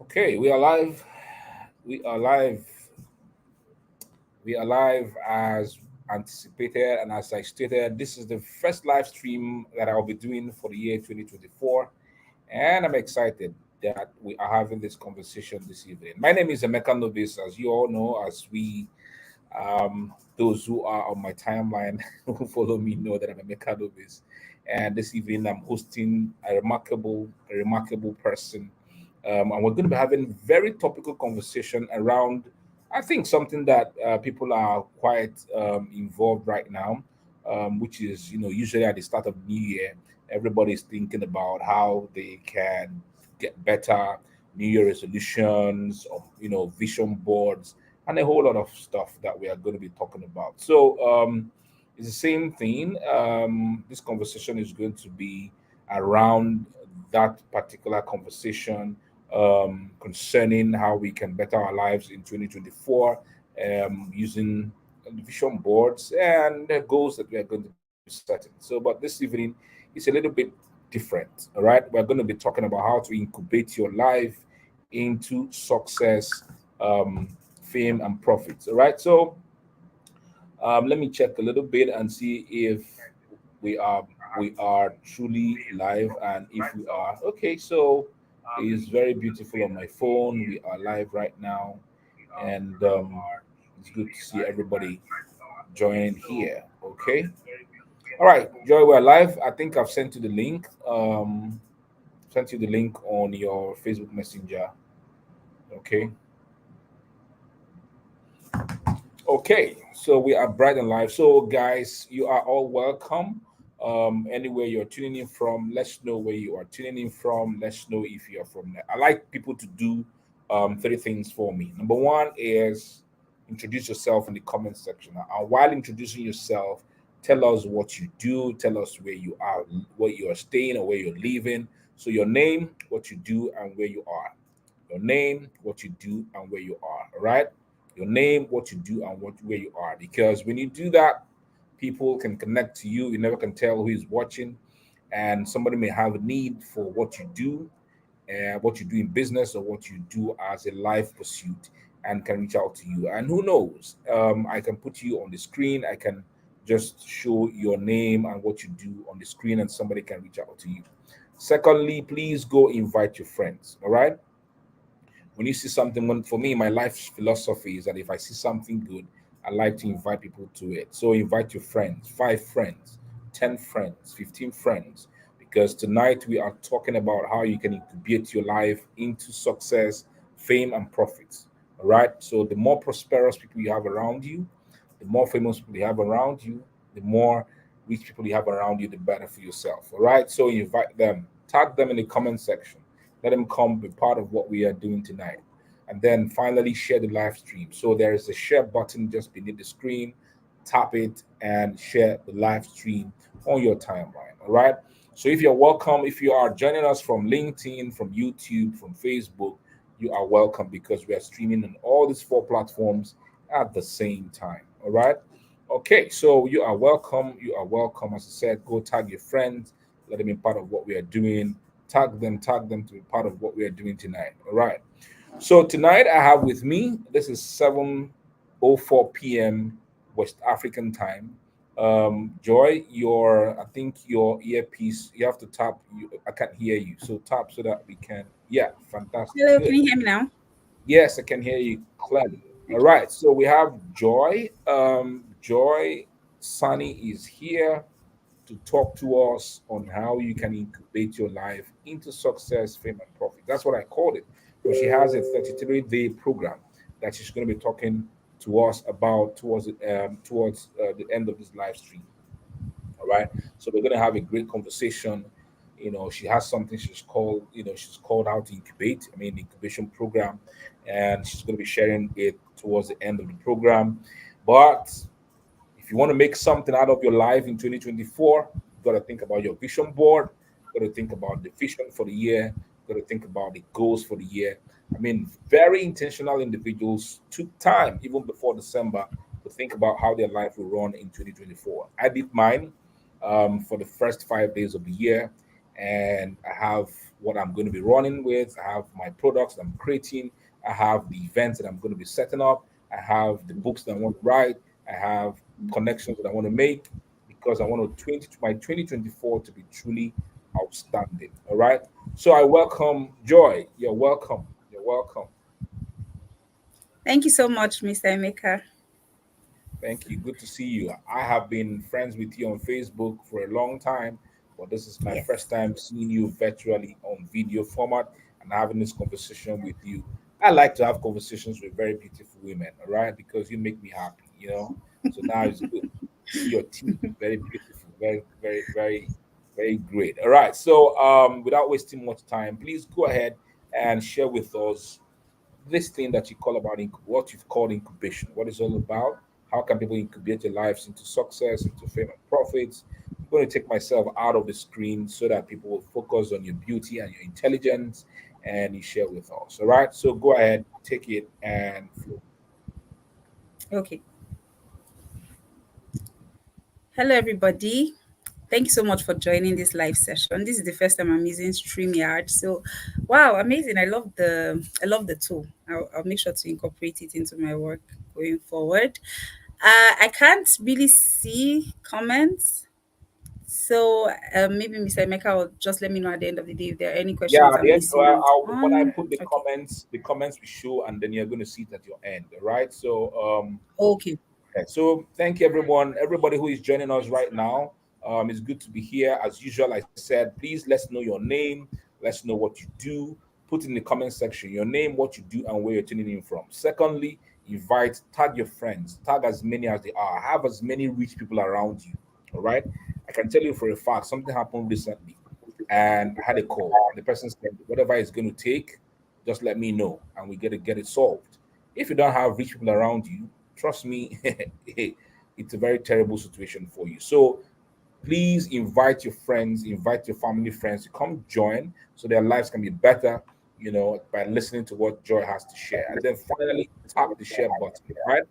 Okay, we are live. We are live. We are live as anticipated, and as I stated, this is the first live stream that I'll be doing for the year 2024, and I'm excited that we are having this conversation this evening. My name is Emeka Novis, as you all know, as we those who are on my timeline who follow me know that I'm Emeka Novis, and this evening I'm hosting a remarkable person, and we're going to be having very topical conversation around, I think, something that people are quite involved right now, which is, usually at the start of New Year, everybody's thinking about how they can get better, New Year resolutions, or vision boards, and a whole lot of stuff that we are going to be talking about. So it's the same thing. This conversation is going to be around that particular conversation concerning how we can better our lives in 2024 using vision boards and the goals that we are going to be setting. So, but this evening is a little bit different. All right, we're going to be talking about how to incubate your life into success, fame, and profits. All right, so let me check a little bit and see if we are we are truly live, and if we are okay. So it is very beautiful on my phone. We are live right now, and it's good to see everybody joining here. Okay, all right, Joy, we're live. I think I've sent you the link. Sent you the link on your Facebook Messenger. Okay. Okay, so we are bright and live. So, guys, you are all welcome. Anywhere you're tuning in from, let's know where you are tuning in from. Let's know if you're from there. I like people to do three things for me. Number one is introduce yourself in the comment section. And while introducing yourself, tell us what you do, tell us where you are, where you are staying, or where you're living. So, your name, what you do, and where you are. Your name, what you do, and where you are. All right, your name, what you do, and where you are. Because when you do that, people can connect to you. You never can tell who is watching, and somebody may have a need for what you do, what you do in business, or what you do as a life pursuit, and can reach out to you. And who knows? I can put you on the screen. I can just show your name and what you do on the screen, and somebody can reach out to you. Secondly, please go invite your friends. All right, when you see something, for me, my life philosophy is that if I see something good, I like to invite people to it. So invite your friends, 5 friends, 10 friends, 15 friends, because tonight we are talking about how you can incubate your life into success, fame, and profits. All right, so the more prosperous people you have around you, the more famous people you have around you, the more rich people you have around you, the better for yourself. All right, so invite them, tag them in the comment section, let them come be part of what we are doing tonight. And then finally, share the live stream. So there is a share button just beneath the screen. Tap it and share the live stream on your timeline. All right. So if you're welcome, if you are joining us from LinkedIn, from YouTube, from Facebook, you are welcome because we are streaming on all these four platforms at the same time. All right. Okay, so you are welcome. You are welcome. As I said, go tag your friends, let them be part of what we are doing. Tag them to be part of what we are doing tonight. All right. So tonight I have with me, this is 7:04 p.m. West African time. Joy, I think your earpiece, you have to tap. I can't hear you, so tap so that we can. Yeah, fantastic, Hello, can good. you hear me now? Yes, I can hear you clearly. All right, so we have Joy. Joy Sani is here to talk to us on how you can incubate your life into success, fame, and profit. That's what I called it. But she has a 33-day program that she's going to be talking to us about towards the end of this live stream. All right. So we're going to have a great conversation. She has something she's called out to incubate. I mean, the incubation program, and she's going to be sharing it towards the end of the program. But if you want to make something out of your life in 2024, you got to think about your vision board. You got to think about the vision for the year. You got to think about the goals for the year. I mean, very intentional individuals took time even before December to think about how their life will run in 2024. I did mine for the first 5 days of the year, and I have what I'm going to be running with. I have my products that I'm creating. I have the events that I'm going to be setting up. I have the books that I want to write. I have connections that I want to make because I want to 20 to my 2024 to be truly outstanding. All right. So I welcome Joy. You're welcome. You're welcome. Thank you so much, Mr. Emeka. Thank you. Good to see you. I have been friends with you on Facebook for a long time, but this is my first Yes. time seeing you virtually on video format and having this conversation with you. I like to have conversations with very beautiful women, all right? Because you make me happy, you know. So now it's good. See your team, very beautiful, very great. All right. So without wasting much time, please go ahead and share with us this thing that you call about what you've called incubation, what it's all about, how can people incubate their lives into success, into fame and profits. I'm going to take myself out of the screen so that people will focus on your beauty and your intelligence and you share with us. All right. So go ahead, take it and flow. Okay. Hello, everybody. Thank you so much for joining this live session. This is the first time I'm using StreamYard. So, wow, amazing! I love the tool. I'll make sure to incorporate it into my work going forward. I can't really see comments, so maybe Mr. Emeka will just let me know at the end of the day if there are any Yeah, questions at I'm the end, missing out when I on. put Okay. the comments we show, and then you're going to see it at your end. All right. So Okay. okay, so thank you everyone, everybody who is joining us right now. It's good to be here. As usual, I said, please let's know your name, let's know what you do. Put in the comment section your name, what you do, and where you're tuning in from. Secondly, tag your friends, tag as many as they are, have as many rich people around you. All right. I can tell you for a fact something happened recently, and I had a call, and the person said, whatever it's going to take, just let me know, and we get to get it solved. If you don't have rich people around you, trust me, it's a very terrible situation for you. So please invite your friends, invite your family friends to come join so their lives can be better, by listening to what Joy has to share. And then finally, tap the share button, right?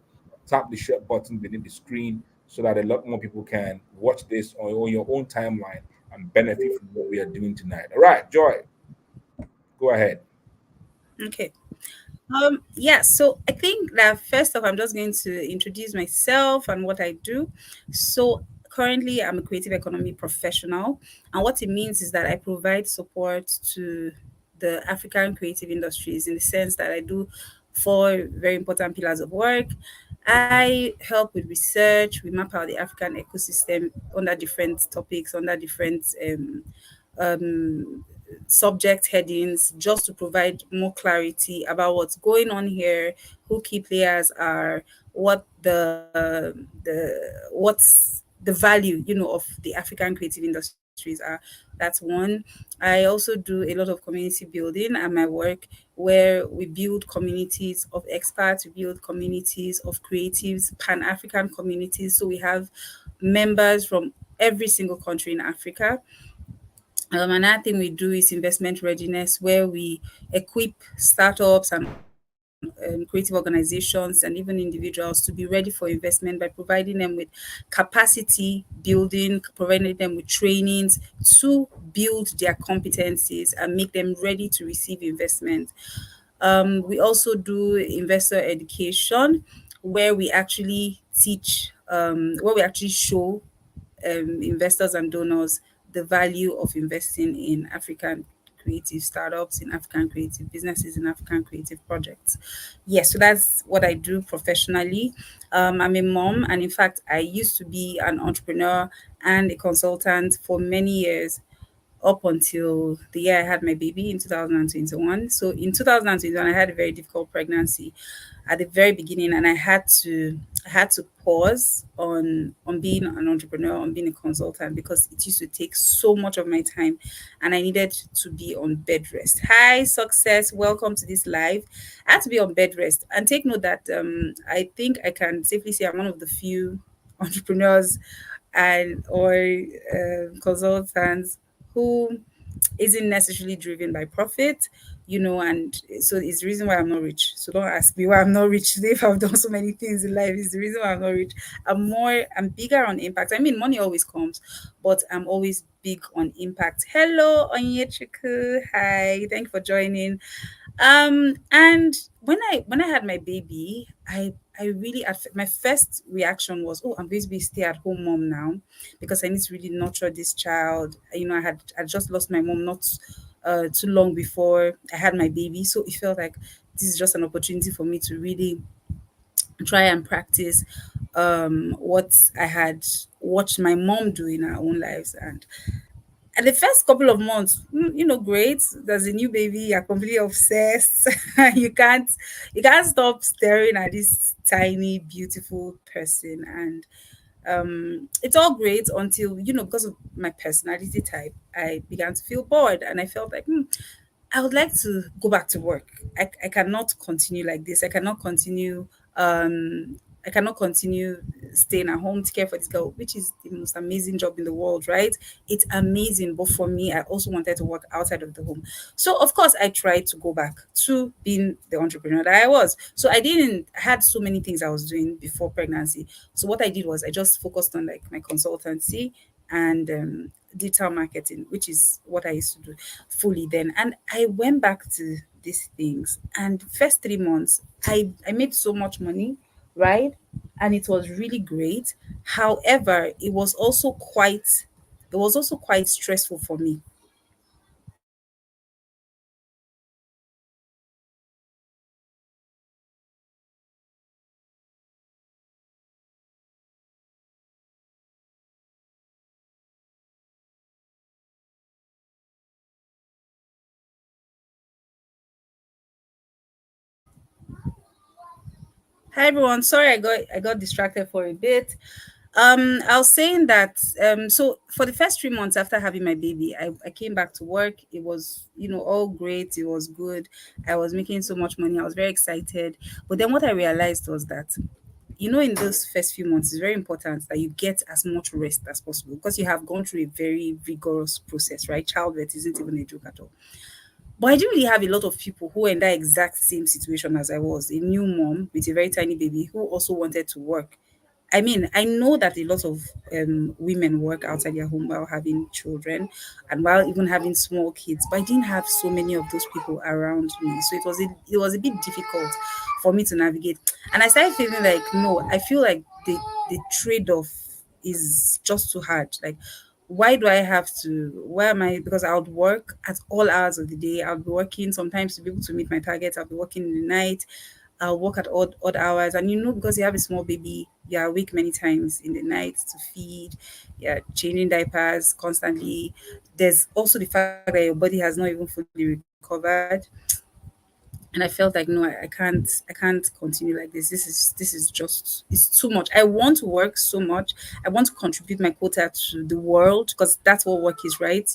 Tap the share button beneath the screen so that a lot more people can watch this on your own timeline and benefit from what we are doing tonight. All right, Joy, go ahead. Okay. Yeah, so I think that first off, I'm just going to introduce myself and what I do. So currently, I'm a creative economy professional, and what it means is that I provide support to the African creative industries in the sense that I do four very important pillars of work. I help with research. We map out the African ecosystem under different topics, under different um, subject headings, just to provide more clarity about what's going on here, who key players are, what what's the value, of the African creative industries are. That's one. I also do a lot of community building at my work, where we build communities of experts, we build communities of creatives, Pan-African communities. So we have members from every single country in Africa. Another thing we do is investment readiness, where we equip startups and creative organizations and even individuals to be ready for investment by providing them with capacity building, providing them with trainings to build their competencies and make them ready to receive investment. We also do investor education, where we actually where we actually show investors and donors the value of investing in African creative startups, in African creative businesses, in African creative projects. Yes, so that's what I do professionally. I'm a mom, and in fact, I used to be an entrepreneur and a consultant for many years up until the year I had my baby in 2021. So in 2021, I had a very difficult pregnancy at the very beginning, and I had to pause on being an entrepreneur, on being a consultant, because it used to take so much of my time, and I needed to be on bed rest. Hi, success! Welcome to this live. I had to be on bed rest, and take note that I think I can safely say I'm one of the few entrepreneurs and or consultants who isn't necessarily driven by profit, and so it's the reason why I'm not rich. So don't ask me why I'm not rich today. If I've done so many things in life, it's the reason why I'm not rich. I'm bigger on impact. I mean, money always comes, but I'm always big on impact. Hello, Onyechiku. Hi, thank you for joining. And when I had my baby, I really my first reaction was, oh, I'm going to be a stay-at-home mom now because I need to really nurture this child. I just lost my mom not too long before I had my baby, so it felt like this is just an opportunity for me to really try and practice what I had watched my mom do in her own lives. And the first couple of months, great. There's a new baby, you're completely obsessed. you can't you can't stop staring at this tiny, beautiful person. And it's all great until, because of my personality type, I began to feel bored and I felt like, I would like to go back to work. I cannot continue like this. Um I cannot continue staying at home to care for this girl, which is the most amazing job in the world, right? It's amazing. But for me, I also wanted to work outside of the home. So of course I tried to go back to being the entrepreneur that I was. So I had so many things I was doing before pregnancy. So what I did was I just focused on like my consultancy and digital marketing, which is what I used to do fully then. And I went back to these things. And first 3 months, I made so much money, right? And it was really great. However, it was also quite stressful for me. Hi everyone. Sorry, I got distracted for a bit. I was saying that so for the first 3 months after having my baby, I came back to work. It was, all great, it was good. I was making so much money, I was very excited. But then what I realized was that, in those first few months, it's very important that you get as much rest as possible because you have gone through a very rigorous process, right? Childbirth isn't even a joke at all. But I didn't really have a lot of people who were in that exact same situation as I was, a new mom with a very tiny baby who also wanted to work. I mean, I know that a lot of women work outside their home while having children and while even having small kids, but I didn't have so many of those people around me. So it was a bit difficult for me to navigate. And I started feeling like, no, I feel like the trade-off is just too hard. Like, why do I have to? Why am I? Because I would work at all hours of the day. I'll be working sometimes to be able to meet my targets. I'll be working in the night. I'll work at odd hours. And because you have a small baby, you're awake many times in the night to feed, you're changing diapers constantly. There's also the fact that your body has not even fully recovered. And I felt like, no, I can't continue like this. This is just, it's too much. I want to work so much. I want to contribute my quota to the world because that's what work is, right?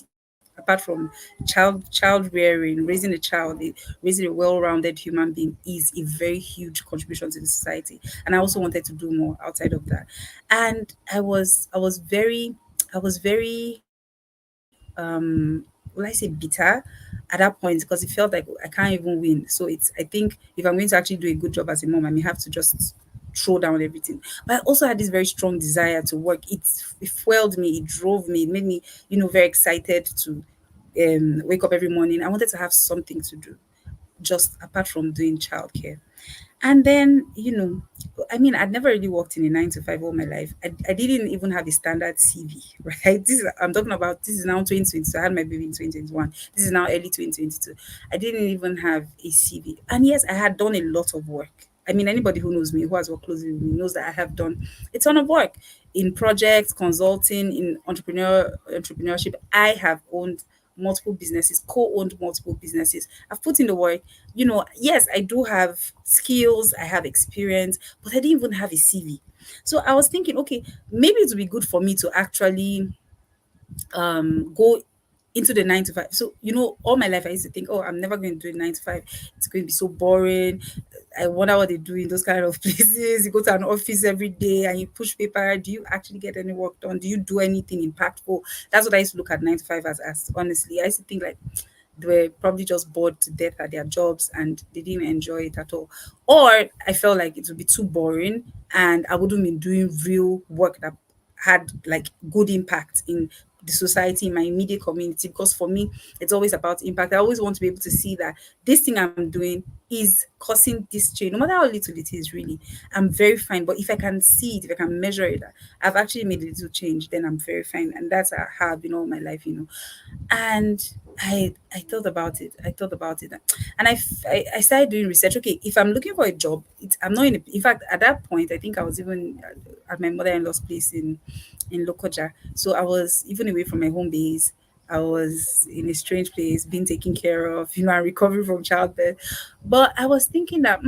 Apart from child rearing, raising a child, raising a well-rounded human being is a very huge contribution to the society. And I also wanted to do more outside of that. And I was very will I say bitter at that point because it felt like I can't even win. So I think if I'm going to actually do a good job as a mom, I may have to just throw down everything. But I also had this very strong desire to work. It fueled me, it drove me, it made me, very excited to wake up every morning. I wanted to have something to do just apart from doing childcare. And then, I mean, I'd never really worked in a 9 to 5 all my life. I didn't even have a standard CV, right? I'm talking about, this is now 2020. So I had my baby in 2021. This is now early 2022. I didn't even have a CV. And yes, I had done a lot of work. I mean, anybody who knows me, who has worked closely with me, knows that I have done a ton of work in projects, consulting, in entrepreneurship. I have owned multiple businesses, co-owned multiple businesses. I've put in the work. Yes, I do have skills, I have experience, but I didn't even have a CV. So I was thinking, okay, maybe it would be good for me to actually go into the 9 to 5. So, all my life I used to think, oh, I'm never going to do a 9 to 5. It's going to be so boring. I wonder what they do in those kind of places. You go to an office every day and you push paper. Do you actually get any work done? Do you do anything impactful? That's what I used to look at 9 to 5 as honestly. I used to think like they were probably just bored to death at their jobs and they didn't enjoy it at all. Or I felt like it would be too boring and I wouldn't be doing real work that had like good impact in the society, in my immediate community. Because for me, it's always about impact. I always want to be able to see that this thing I'm doing is causing this change, no matter how little it is, really. I'm very fine. But if I can see it, if I can measure it, I've actually made a little change, then I'm very fine. And that's how I've been all my life, and I thought about it. I thought about it, and I started doing research. Okay, if I'm looking for a job, I'm not in. In fact, at that point, I think I was even at my mother-in-law's place in Lokoja. So I was even away from my home base. I was in a strange place, being taken care of, and recovering from childbirth. But I was thinking that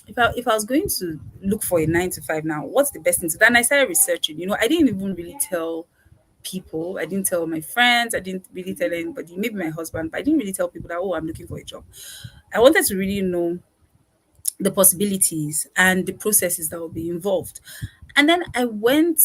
if I was going to look for a 9 to 5 now, what's the best thing to do? And I started researching. I didn't even really tell people. I didn't tell my friends. I didn't really tell anybody, maybe my husband, but I didn't really tell people that, oh, I'm looking for a job. I wanted to really know the possibilities and the processes that will be involved. And then I went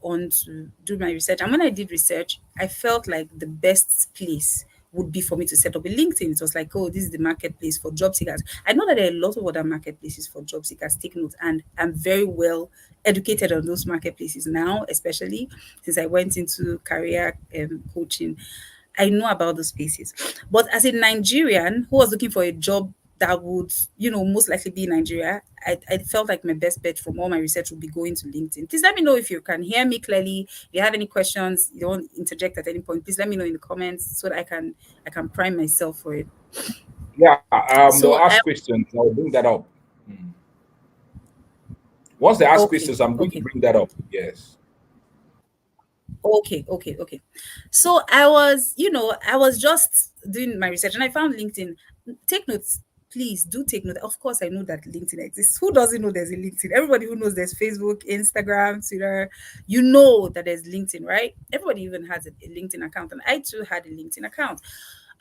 on to do my research. And when I did research, I felt like the best place would be for me to set up a LinkedIn. It was like, oh, this is the marketplace for job seekers. I know that there are a lot of other marketplaces for job seekers. Take note. And I'm very well educated on those marketplaces now, especially since I went into career coaching. I know about those spaces. But as a Nigerian who was looking for a job that would, most likely be in Nigeria, I felt like my best bet from all my research would be going to LinkedIn. Please let me know if you can hear me clearly. If you have any questions, you don't interject at any point. Please let me know in the comments so that I can prime myself for it. Yeah, they'll So ask I questions. I'll bring that up. Mm. Once they ask okay, questions, I'm going to okay. bring that up. Yes. Okay, okay, okay. So I was just doing my research and I found LinkedIn. Take notes, please do take note. Of course, I know that LinkedIn exists. Who doesn't know there's a LinkedIn? Everybody who knows there's Facebook, Instagram, Twitter, you know that there's LinkedIn, right? Everybody even has a LinkedIn account, and I too had a LinkedIn account.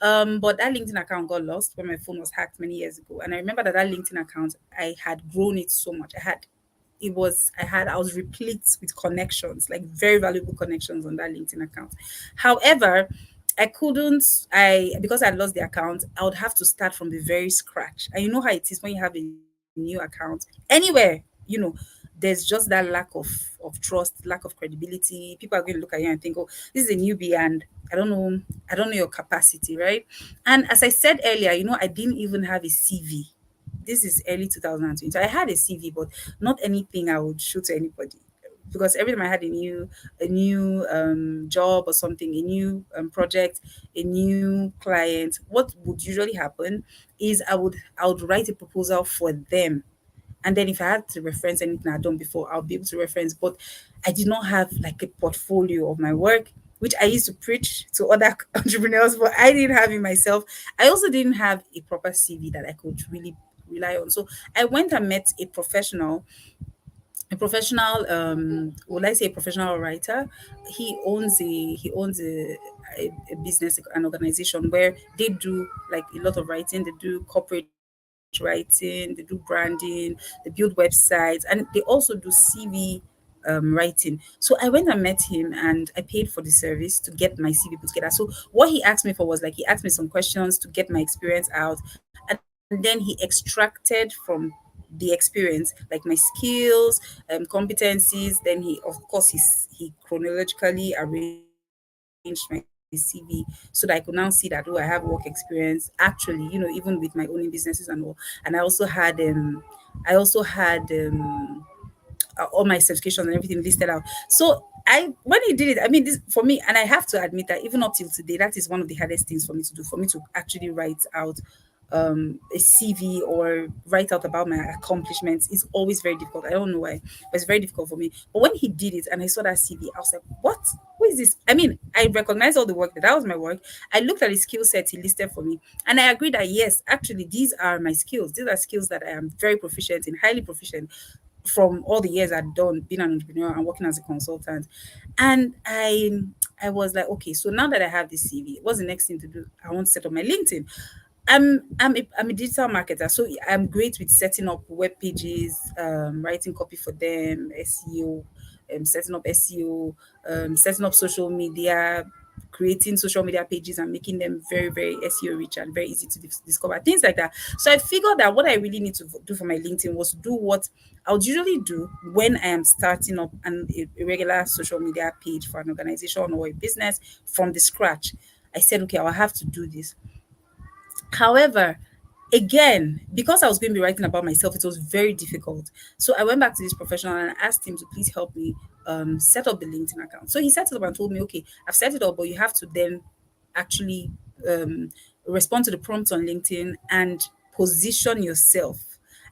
But that LinkedIn account got lost when my phone was hacked many years ago. And I remember that LinkedIn account, I had grown it so much. I was replete with connections, like very valuable connections on that LinkedIn account. However, I couldn't, I because I lost the account, I would have to start from the very scratch. And you know how it is when you have a new account anywhere, there's just that lack of trust, lack of credibility. People are going to look at you and think, oh, this is a newbie and I don't know your capacity, right? And as I said earlier, I didn't even have a CV. This is early 2020. So I had a CV, but not anything I would show to anybody. Because every time I had a new job or something, a new project, a new client, what would usually happen is I would write a proposal for them, and then if I had to reference anything I'd done before, I'll be able to reference. But I did not have like a portfolio of my work, which I used to preach to other entrepreneurs, but I didn't have it myself. I also didn't have a proper CV that I could really rely on. So I went and met a professional, would I say a professional writer. He owns a business, an organization where they do like a lot of writing. They do corporate writing, they do branding, they build websites, and they also do CV writing. So I went and met him and I paid for the service to get my CV put together. So what he asked me for was like he asked me some questions to get my experience out, and then he extracted from the experience like my skills, competencies. Then he chronologically arranged my CV so that I could now see that, oh, I have work experience actually, even with my owning businesses and all. And I also had all my certifications and everything listed out. So I when he did it, I mean, this for me, and I have to admit that even up till today, that is one of the hardest things for me to do, for me to actually write out a CV or write out about my accomplishments is always very difficult. I don't know why, but it's very difficult for me. But when he did it and I saw that CV, I was like, what? Who is this? I mean, I recognized all the work that was my work. I looked at the skill set he listed for me, and I agreed that yes, actually, these are my skills. These are skills that I am very proficient in, highly proficient from all the years I'd done being an entrepreneur and working as a consultant. And I was like, okay, so now that I have this CV, what's the next thing to do? I want to set up my LinkedIn. I'm a digital marketer, so I'm great with setting up web pages, writing copy for them, SEO, setting up SEO, setting up social media, creating social media pages and making them very very SEO rich and very easy to discover, things like that. So I figured that what I really need to do for my LinkedIn was do what I would usually do when I am starting up a regular social media page for an organization or a business from the scratch. I said, okay, I'll have to do this. However, again, because I was going to be writing about myself, it was very difficult. So I went back to this professional and I asked him to please help me set up the LinkedIn account. So he set it up and told me, okay, I've set it up, but you have to then actually um, respond to the prompts on LinkedIn and position yourself.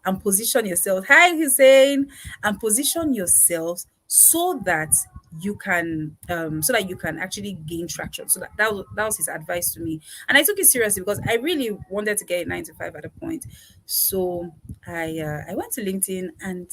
And position yourself. Hi, Hussein. And position yourself so that you can actually gain traction. So that was his advice to me, and I took it seriously because I really wanted to get a 9 to 5 at a point. So I went to LinkedIn and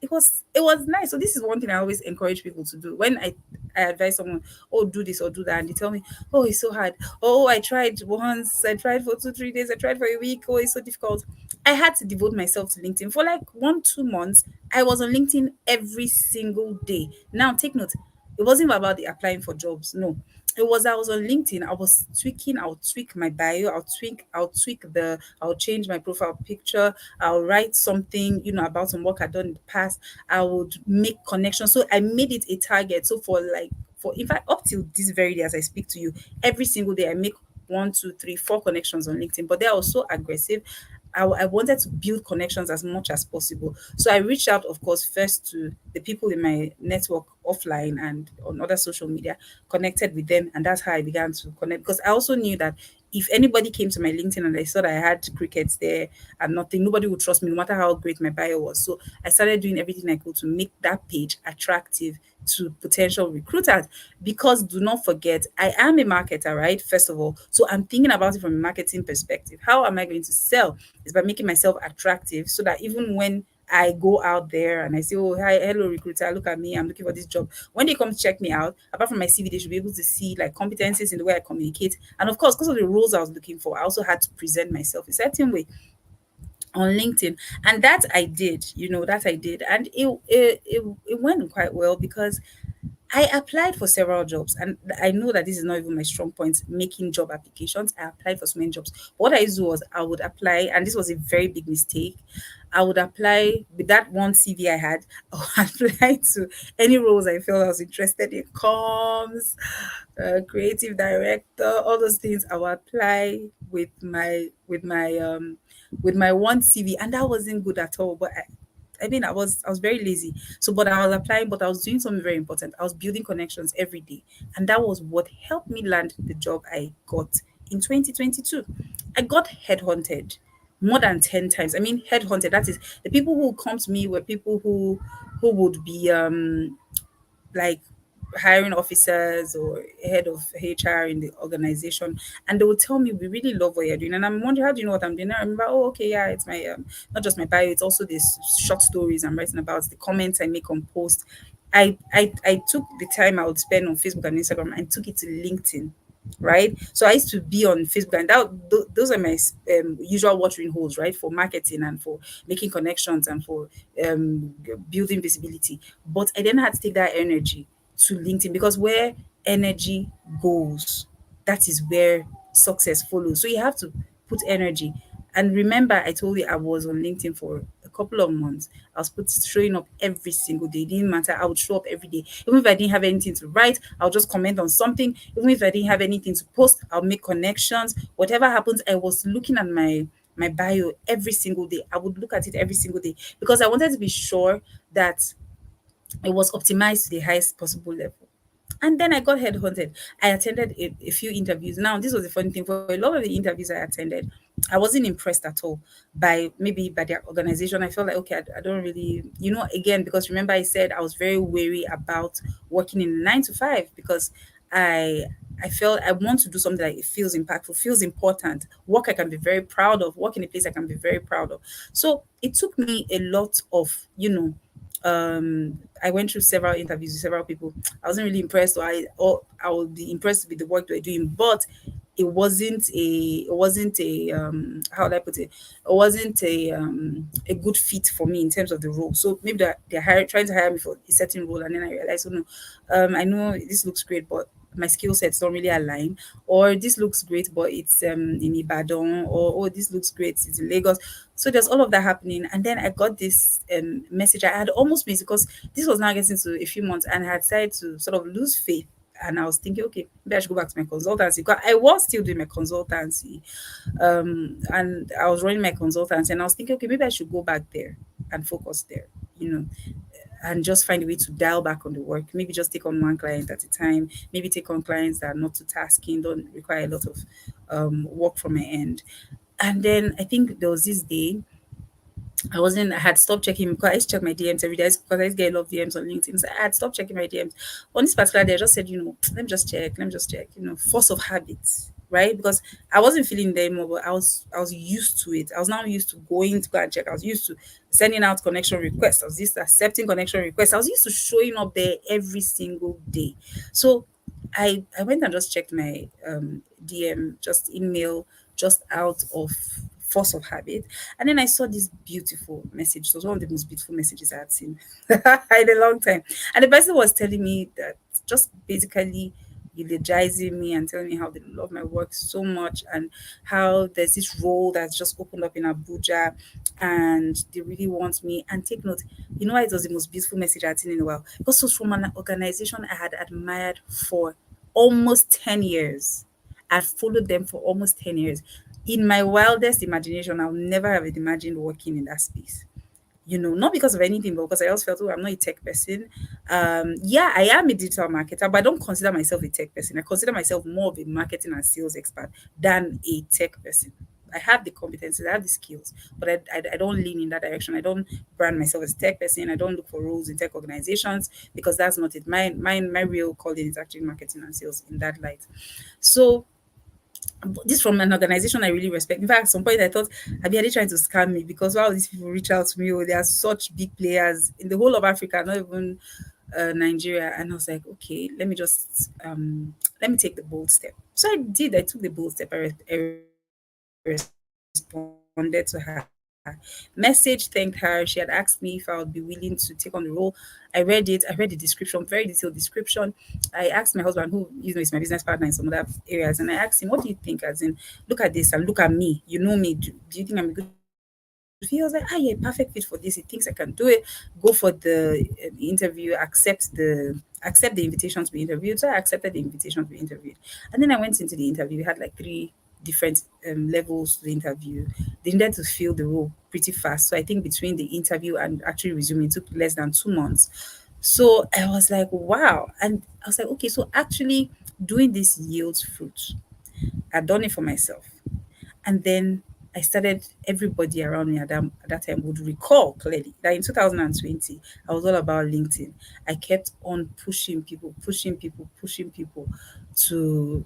it was nice. So this is one thing I always encourage people to do when I advise someone, oh, do this or do that, and they tell me, oh, it's so hard. Oh, I tried once, I tried for 2 3 days, I tried for a week. Oh, it's so difficult. I had to devote myself to LinkedIn for like 1 2 months. I was on LinkedIn every single day. Now take note, it wasn't about the applying for jobs. No, it was I was on LinkedIn. I was tweaking. I'll tweak my bio. I'll change my profile picture. I'll write something, about some work I've done in the past. I would make connections. So I made it a target. So for in fact up till this very day as I speak to you, every single day I make 1 2 3 4 connections on LinkedIn. But they are so aggressive. I wanted to build connections as much as possible. So I reached out, of course, first to the people in my network offline and on other social media, connected with them. And that's how I began to connect. Because I also knew that if anybody came to my LinkedIn and they saw that I had crickets there and nothing, nobody would trust me, no matter how great my bio was. So I started doing everything I could to make that page attractive to potential recruiters. Because do not forget, I am a marketer, right? First of all. So I'm thinking about it from a marketing perspective. How am I going to sell? Is by making myself attractive so that even when I go out there and I say, oh, hi, hello, recruiter, look at me, I'm looking for this job. When they come to check me out, apart from my CV, they should be able to see like competencies in the way I communicate. And of course, because of the roles I was looking for, I also had to present myself a certain way on LinkedIn. And that I did, that I did. And it went quite well because I applied for several jobs, and I know that this is not even my strong point, making job applications. I applied for so many jobs. What I used to do was I would apply, and this was a very big mistake. I would apply with that one CV I had. I would apply to any roles I felt I was interested in, comms, creative director, all those things. I would apply with my one CV, and that wasn't good at all. But I mean, I was very lazy. So, but I was applying, but I was doing something very important. I was building connections every day, and that was what helped me land the job I got in 2022. I got headhunted more than 10 times. I mean, headhunted. That is the people who come to me were people who would be like hiring officers or head of HR in the organization, and they would tell me, "We really love what you're doing." And I'm wondering, how do you know what I'm doing? And I remember, oh, okay, yeah, it's my not just my bio, it's also these short stories I'm writing about, the comments I make on posts. I took the time I would spend on Facebook and Instagram and took it to LinkedIn. Right, so I used to be on Facebook, and those are my usual watering holes, right, for marketing and for making connections and for building visibility. But I then had to take that energy to LinkedIn because where energy goes, that is where success follows. So you have to put energy. And remember, I told you I was on LinkedIn for a couple of months. I was showing up every single day. It didn't matter. I would show up every day. Even if I didn't have anything to write, I'll just comment on something. Even if I didn't have anything to post, I'll make connections. Whatever happens, I was looking at my bio every single day. I would look at it every single day because I wanted to be sure that it was optimized to the highest possible level. And then I got headhunted. I attended a few interviews. Now, this was the funny thing. For a lot of the interviews I attended, I wasn't impressed at all by their organization. I felt like, okay, I don't really, again, because remember I said I was very wary about working in a 9 to 5 because I I felt I want to do something that it feels impactful, feels important, work I can be very proud of, work in a place I can be very proud of. So it took me a lot of, I went through several interviews with several people. I wasn't really impressed, or I would be impressed with the work they were doing, but it wasn't a how would I put it? It wasn't a good fit for me in terms of the role. So maybe they're trying to hire me for a certain role, and then I realized, oh no, I know this looks great, but my skill sets don't really align. Or this looks great, but it's in Ibadan. Or oh, this looks great, it's in Lagos. So there's all of that happening, and then I got this message. I had almost missed because this was now getting to a few months, and I had decided to sort of lose faith. And I was thinking, okay, maybe I should go back to my consultancy. Because I was still doing my consultancy, and I was running my consultancy, and I was thinking, okay, maybe I should go back there and focus there, you know, and just find a way to dial back on the work. Maybe just take on one client at a time. Maybe take on clients that are not too tasking, don't require a lot of work from my end. And then I think there was this day I had stopped checking because I used to check my DMs every day because I used to get a lot of DMs on LinkedIn. So I had stopped checking my DMs. On this particular day, I just said, let me just check, force of habit, right? Because I wasn't feeling there anymore, but I was used to it. I was now used to going to go and check. I was used to sending out connection requests. I was used to accepting connection requests. I was used to showing up there every single day. So I went and just checked my DM, just email, just out of force of habit. And then I saw this beautiful message. It was one of the most beautiful messages I had seen in a long time. And the person was telling me that, just basically eulogizing me and telling me how they love my work so much, and how there's this role that's just opened up in Abuja and they really want me. And take note, why it was the most beautiful message I'd seen in a while? Because it was from an organization I had admired for almost 10 years. I've followed them for almost 10 years. In my wildest imagination, I would never have imagined working in that space. Not because of anything, but because I also felt, oh, I'm not a tech person. Yeah, I am a digital marketer, but I don't consider myself a tech person. I consider myself more of a marketing and sales expert than a tech person. I have the competencies, I have the skills, but I don't lean in that direction. I don't brand myself as a tech person. I don't look for roles in tech organizations because that's not it. My real calling is actually marketing and sales in that light. So this from an organization I really respect. In fact, at some point I thought, are they trying to scam me? Because why all these people reach out to me? Oh, they are such big players in the whole of Africa, not even Nigeria. And I was like, okay, let me take the bold step. So I did. I took the bold step. I responded to her. Message, thanked her. She had asked me if I would be willing to take on the role. I read it. I read the description, very detailed description. I asked my husband, who is my business partner in some other areas, and I asked him, "What do you think? As in, look at this and look at me. You know me. Do you think I'm a good fit?" He was like, "Ah, yeah, perfect fit for this. He thinks I can do it. Go for the interview. Accept the invitation to be interviewed." So I accepted the invitation to be interviewed, and then I went into the interview. We had like three different levels to the interview. They needed to fill the role pretty fast. So I think between the interview and actually resuming, it took less than 2 months. So I was like, wow. And I was like, okay, so actually doing this yields fruit. I'd done it for myself. And then I started, everybody around me at that time would recall clearly that in 2020, I was all about LinkedIn. I kept on pushing people to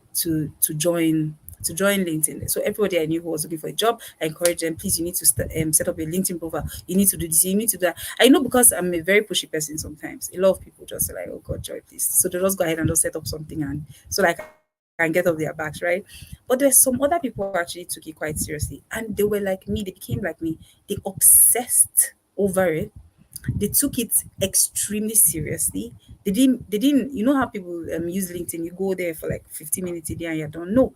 join LinkedIn. So everybody I knew who was looking for a job, I encouraged them, please, you need to set up a LinkedIn profile. You need to do this, you need to do that. I know because I'm a very pushy person sometimes. A lot of people just say like, oh God, Joy, please. So they just go ahead and just set up something and so that I can get off their backs, right? But there's some other people who actually took it quite seriously. And they were like me, they became like me. They obsessed over it. They took it extremely seriously. They didn't how people use LinkedIn, you go there for like 15 minutes a day and you're done. No,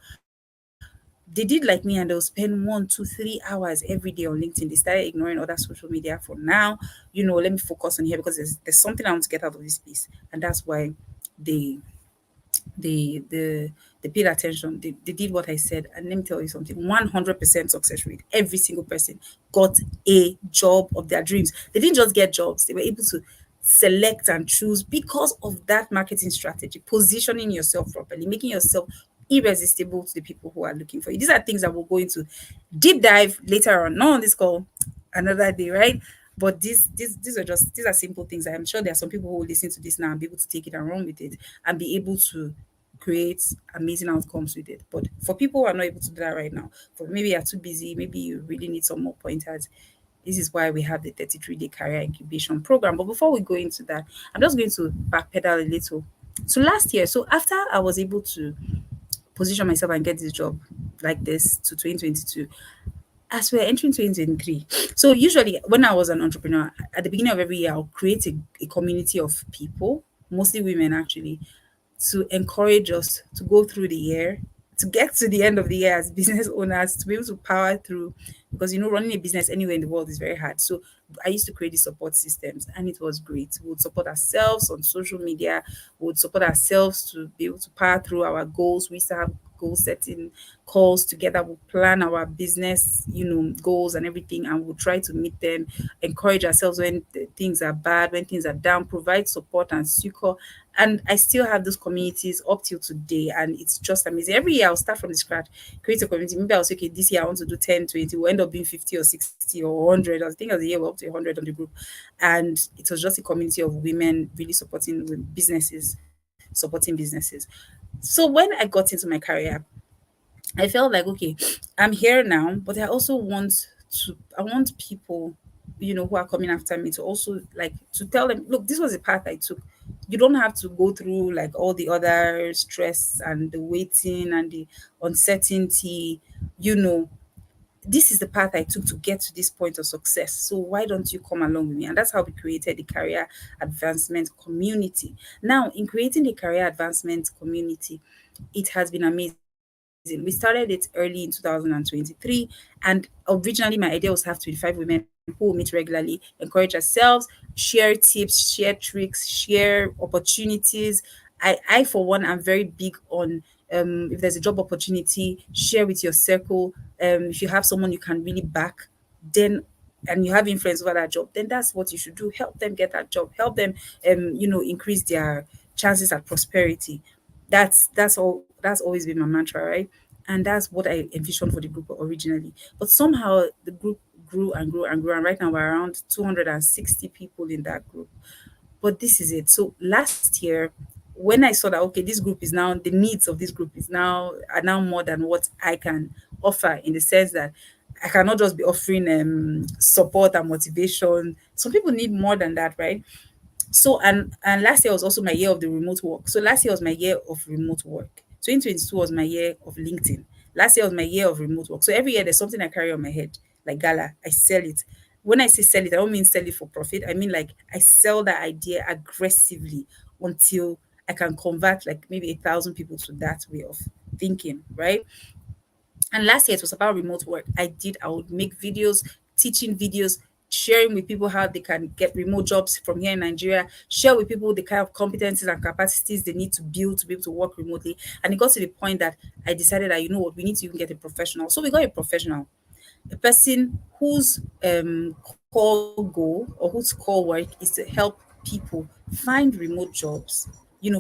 they did like me, and they'll spend 1, 2, 3 hours every day on LinkedIn. They started ignoring other social media for now. Let me focus on here because there's something I want to get out of this piece. And that's why they they paid attention. They did what I said. And let me tell you something, 100% success rate. Every single person got a job of their dreams. They didn't just get jobs, they were able to select and choose because of that marketing strategy, positioning yourself properly, making yourself irresistible to the people who are looking for you. These are things that we'll go into deep dive later on, not on this call, another day, right? But these are simple things. I'm sure there are some people who will listen to this now and be able to take it and run with it and be able to create amazing outcomes with it. But for people who are not able to do that right now, for maybe you're too busy, maybe you really need some more pointers. This is why we have the 33-day career incubation program. But before we go into that, I'm just going to backpedal a little. So last year, so after I was able to position myself and get this job like this to 2022. As we're entering 2023, so usually when I was an entrepreneur, at the beginning of every year, I'll create a community of people, mostly women actually, to encourage us to go through the year, to get to the end of the year as business owners, to be able to power through. Because running a business anywhere in the world is very hard. So I used to create these support systems, and it was great. We would support ourselves on social media, we would support ourselves to be able to power through our goals. We used to have goal setting calls together. We'll plan our business, goals and everything, and we'll try to meet them, encourage ourselves when things are bad, when things are down, provide support and succor. And I still have those communities up till today, and it's just amazing. Every year I'll start from the scratch, create a community. Maybe I'll say, okay, this year I want to do 10, 20. We'll end up being 50 or 60 or 100. I think as a year we're up to 100 on the group. And it was just a community of women really supporting businesses, supporting businesses. So when I got into my career, I felt like, okay, I'm here now, but I want people, who are coming after me to also like to tell them, look, this was the path I took. You don't have to go through like all the other stress and the waiting and the uncertainty, you know. This is the path I took to get to this point of success. So why don't you come along with me? And that's how we created the Career Advancement Community. Now, in creating the Career Advancement Community, it has been amazing. We started it early in 2023, and originally my idea was to have 25 women who will meet regularly, encourage ourselves, share tips, share tricks, share opportunities. I for one, am very big on if there's a job opportunity, share with your circle. If you have someone you can really back, then and you have influence over that job, then that's what you should do. Help them get that job. Help them, increase their chances at prosperity. That's always been my mantra, right? And that's what I envisioned for the group originally. But somehow the group grew and grew and grew, and right now we're around 260 people in that group. But this is it. So last year, when I saw that, okay, this group is now, the needs of this group are now more than what I can offer, in the sense that I cannot just be offering support and motivation. Some people need more than that, right? So and last year was also my year of the remote work. So last year was my year of remote work. 2022 was my year of LinkedIn. Last year was my year of remote work. So every year there's something I carry on my head, like gala. I sell it. When I say sell it, I don't mean sell it for profit. I mean like I sell that idea aggressively until I can convert like maybe 1,000 people to that way of thinking, right? And last year it was about remote work. I would make videos, teaching videos, sharing with people how they can get remote jobs from here in Nigeria, share with people the kind of competencies and capacities they need to build to be able to work remotely. And it got to the point that I decided that, you know what, we need to even get a professional. So we got a professional, a person whose core goal or whose core work is to help people find remote jobs,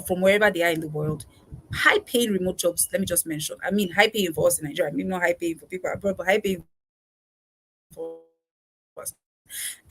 from wherever they are in the world. High paying remote jobs, let me just mention. I mean, high paying for us in Nigeria. I mean, not high paying for people abroad, but high paying for us.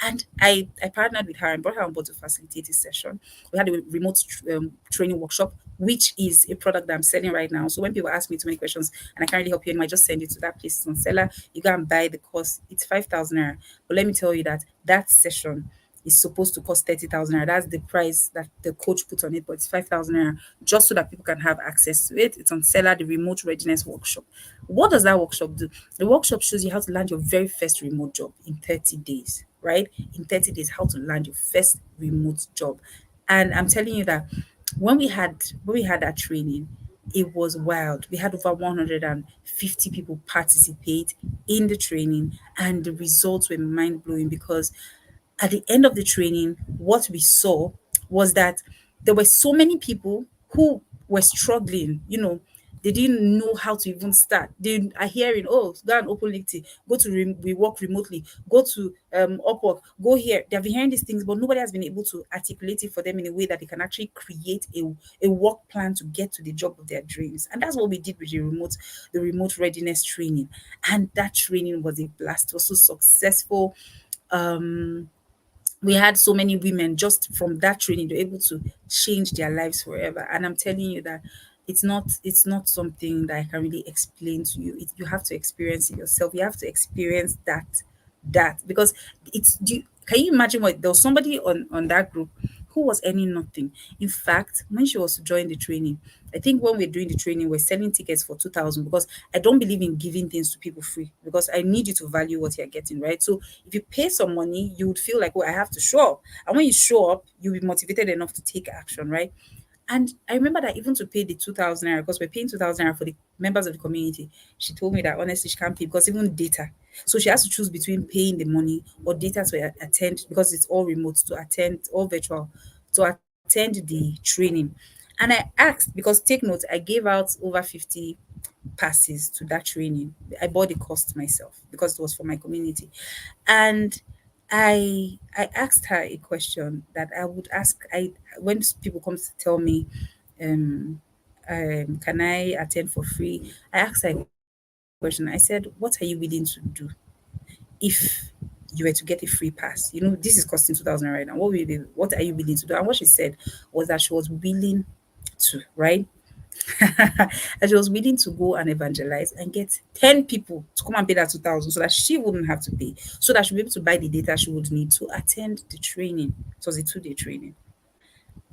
And I partnered with her and brought her on board to facilitate this session. We had a training workshop, which is a product that I'm selling right now. So when people ask me too many questions and I can't really help you anymore, I just send you to that place. It's on Seller. You go and buy the course. It's 5,000 naira. But let me tell you that session is supposed to cost 30,000 naira. That's the price that the coach put on it, but it's 5,000 naira just so that people can have access to it. It's on Seller, the remote readiness workshop. What does that workshop do? The workshop shows you how to land your very first remote job in 30 days, right? In 30 days, how to land your first remote job. And I'm telling you that when we had that training, it was wild. We had over 150 people participate in the training, and the results were mind blowing because at the end of the training, what we saw was that there were so many people who were struggling, they didn't know how to even start. They are hearing, oh, go and open LinkedIn, go to we work remotely, go to Upwork, go here. They've been hearing these things, but nobody has been able to articulate it for them in a way that they can actually create a work plan to get to the job of their dreams. And that's what we did with the remote readiness training. And that training was a blast. It was so successful. We had so many women just from that training, they're able to change their lives forever. And I'm telling you that it's not something that I can really explain to you. You have to experience it yourself. You have to experience that because can you imagine what there was somebody on that group who was earning nothing. In fact, when she was to join the training, I think when we're doing the training, we're selling tickets for 2,000 because I don't believe in giving things to people free because I need you to value what you're getting, right? So if you pay some money, you would feel like, oh, I have to show up. And when you show up, you'll be motivated enough to take action, right? And I remember that even to pay the 2,000 naira, because we're paying 2,000 naira for the members of the community, she told me that honestly she can't pay because even data. So she has to choose between paying the money or data to attend because it's all remote to attend, all virtual, to attend the training. And I asked because take note, I gave out over 50 passes to that training. I bought the cost myself because it was for my community. And I asked her a question that I would ask I when people come to tell me, um, can I attend for free? I asked her a question. I said, what are you willing to do if you were to get a free pass? You know, this is costing 2,000 right now. What are you willing to do? And what she said was that she was willing to, right? And she was willing to go and evangelize and get 10 people to come and pay that 2,000 so that she wouldn't have to pay, so that she'll be able to buy the data she would need to attend the training. It was a 2-day training.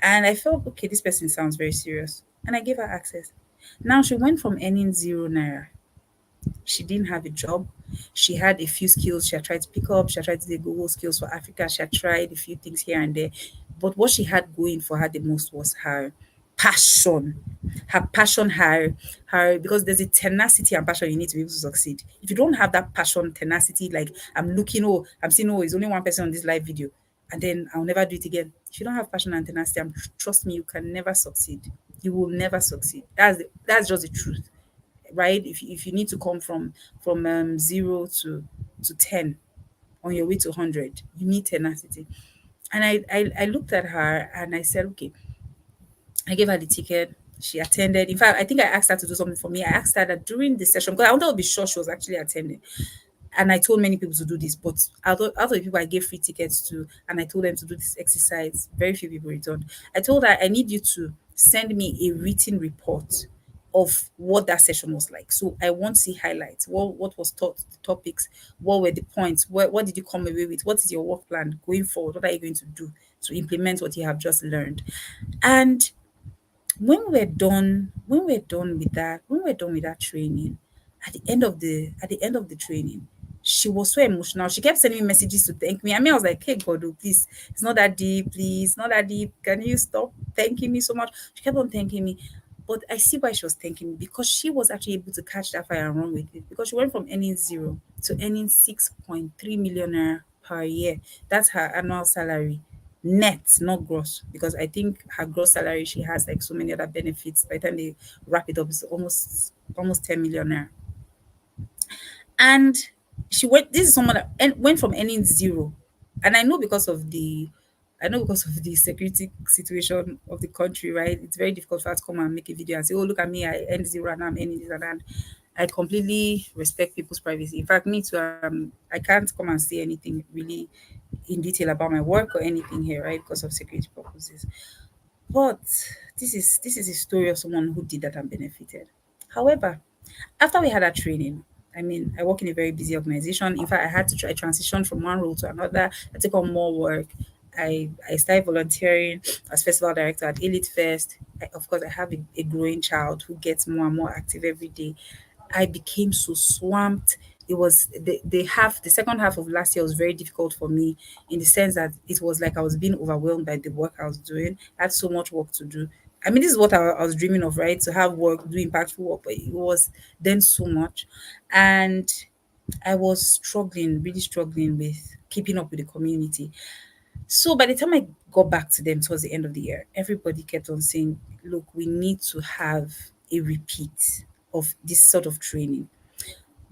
And I felt, okay, this person sounds very serious. And I gave her access. Now she went from earning 0 naira. She didn't have a job. She had a few skills she had tried to pick up. She had tried to do Google skills for Africa. She had tried a few things here and there. But what she had going for her the most was her passion. Her passion, her because there's a tenacity and passion you need to be able to succeed. If you don't have that passion, tenacity, like I'm seeing, oh, it's only one person on this live video, and then I'll never do it again. If you don't have passion and tenacity, trust me, you can never succeed. You will never succeed. That's just the truth, right? If you need to come from 0 to 10 on your way to 100, you need tenacity. And I looked at her and I said, okay, I gave her the ticket. She attended. In fact, I think I asked her to do something for me. I asked her that during the session, because I wanted to be sure she was actually attending. And I told many people to do this, but out of the people I gave free tickets to, and I told them to do this exercise, very few people returned. I told her, I need you to send me a written report of what that session was like. So I want to see highlights. What was taught, the topics, what were the points, what did you come away with? What is your work plan going forward? What are you going to do to implement what you have just learned? And when we're done with that training, at the end of the training, she was so emotional. She kept sending me messages to thank me. I mean, I was like, hey God, oh, please, it's not that deep, please, not that deep. Can you stop thanking me so much? She kept on thanking me. But I see why she was thanking me, because she was actually able to catch that fire and run with it. Because she went from earning zero to earning 6.3 million naira per year. That's her annual salary, net, not gross, because I think her gross salary, she has like so many other benefits. By the time they wrap it up, it's almost 10 million naira. And she went, this is someone that went from earning zero. And I know because of the security situation of the country, right? It's very difficult for us to come and make a video and say, oh, look at me, I earned zero and I'm earning this and that. I completely respect people's privacy. In fact, me too, I can't come and say anything really in detail about my work or anything here, right? Because of security purposes. But this is a story of someone who did that and benefited. However, after we had that training, I mean, I work in a very busy organization. In fact, I had to try transition from one role to another. I take on more work. I started volunteering as festival director at Elite Fest. Of course, I have a growing child who gets more and more active every day. I became so swamped. It was the second half of last year was very difficult for me, in the sense that it was like I was being overwhelmed by the work I was doing. I had so much work to do. I mean, this is what I was dreaming of, right? To have work, do impactful work, but it was then so much. And I was struggling, really struggling with keeping up with the community. So by the time I got back to them towards the end of the year, everybody kept on saying, look, we need to have a repeat of this sort of training.